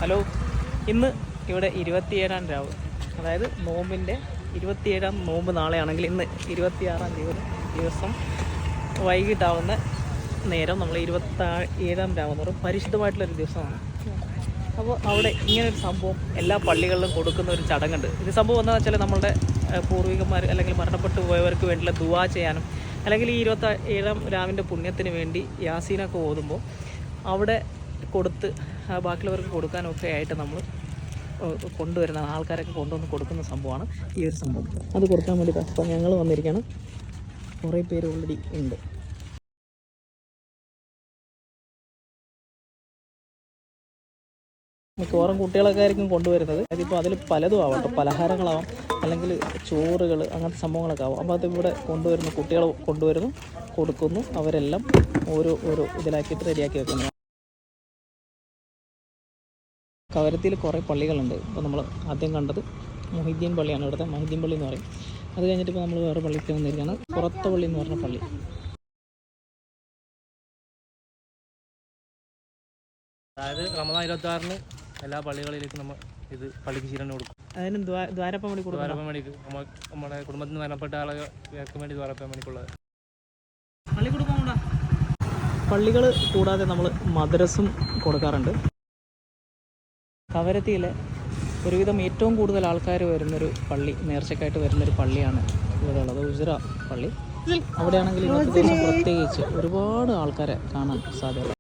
Hello, ഇന്ന് ഇവിടെ 27-ാം രാവ്, അതായത് നോമ്പിൻ്റെ 27-ാം നോമ്പ് നാളെയാണെങ്കിൽ ഇന്ന് 26-ാം ദിവസം വൈകിട്ടാവുന്ന നേരം നമ്മൾ 27-ാം രാവ് എന്ന് പറയുമ്പോൾ പരിശുദ്ധമായിട്ടുള്ളൊരു ദിവസമാണ്. അപ്പോൾ അവിടെ ഇങ്ങനൊരു സംഭവം എല്ലാ പള്ളികളിലും കൊടുക്കുന്ന ഒരു ചടങ്ങുണ്ട്. ഇത് സംഭവം എന്താണെന്ന് വെച്ചാൽ നമ്മളുടെ പൂർവികന്മാർ അല്ലെങ്കിൽ മരണപ്പെട്ടു പോയവർക്ക് വേണ്ടിയുള്ള ദുആ ചെയ്യാനും അല്ലെങ്കിൽ ഈ 27-ാം രാവിൻ്റെ പുണ്യത്തിന് വേണ്ടി യാസീനൊക്കെ ഓതുമ്പോൾ അവിടെ കൊടുത്ത് ബാക്കിയുള്ളവർക്ക് കൊടുക്കാനൊക്കെ ആയിട്ട് നമ്മൾ കൊണ്ടുവരുന്ന ആൾക്കാരൊക്കെ കൊണ്ടുവന്ന് കൊടുക്കുന്ന സംഭവമാണ് ഈ ഒരു സംഭവം. അത് കൊടുക്കാൻ വേണ്ടി അപ്പം ഞങ്ങൾ വന്നിരിക്കുകയാണ്. കുറേ പേര് ഓൾറെഡി ഉണ്ട്. മിക്കവാറും കുട്ടികളൊക്കെ ആയിരിക്കും കൊണ്ടുവരുന്നത്. അതിപ്പോൾ അതിൽ പലതും ആവാം, പലഹാരങ്ങളാവാം, അല്ലെങ്കിൽ ചോറുകൾ, അങ്ങനത്തെ സംഭവങ്ങളൊക്കെ ആവാം. അപ്പോൾ അത് ഇവിടെ കൊണ്ടുവരുന്നു, കുട്ടികൾ കൊണ്ടുവരുന്നു, കൊടുക്കുന്നു. അവരെല്ലാം ഓരോ ഇതിലാക്കിയിട്ട് റെഡിയാക്കി വെക്കുന്നു. കവരത്തിയിൽ കുറേ പള്ളികളുണ്ട്. ഇപ്പോൾ നമ്മൾ ആദ്യം കണ്ടത് മൊഹീദ്ദീൻ പള്ളിയാണ്. ഇവിടുത്തെ മൊഹീദ്ദീൻ പള്ളി എന്ന് പറയും. അത് കഴിഞ്ഞിട്ട് ഇപ്പോൾ നമ്മൾ വേറെ പള്ളിക്ക് വന്നിരിക്കുകയാണ്, പുറത്തെ പള്ളി എന്ന് പറഞ്ഞ പള്ളി. അതായത് റമദാൻ 26-ന് എല്ലാ പള്ളികളിലേക്കും നമ്മൾ ഇത് പള്ളിക്ക് ചീരണ് കൊടുക്കും. അതിന് ദ്വാരപ്പം വേണ്ടി കൊടുക്കും. ദ്വാരപ്പം വേണ്ടിക്ക് നമ്മുടെ കുടുംബത്തിൽ നിന്ന് മരണപ്പെട്ട ആളുകൾക്ക് വേണ്ടി ദ്വാരപ്പം വേണ്ടിക്കുള്ളത്. പള്ളികൾ കൂടാതെ നമ്മൾ മദ്രസും കൊടുക്കാറുണ്ട്. കവരത്തിയിലെ ഒരുവിധം ഏറ്റവും കൂടുതൽ ആൾക്കാർ വരുന്നൊരു പള്ളി, നേർച്ചക്കായിട്ട് വരുന്നൊരു പള്ളിയാണ് ഇവിടെ ഉള്ളത്, ഉസ്ര പള്ളി. അവിടെയാണെങ്കിൽ ഇന്നത്തെ ദിവസം പ്രത്യേകിച്ച് ഒരുപാട് ആൾക്കാരെ കാണാൻ സാധ്യത.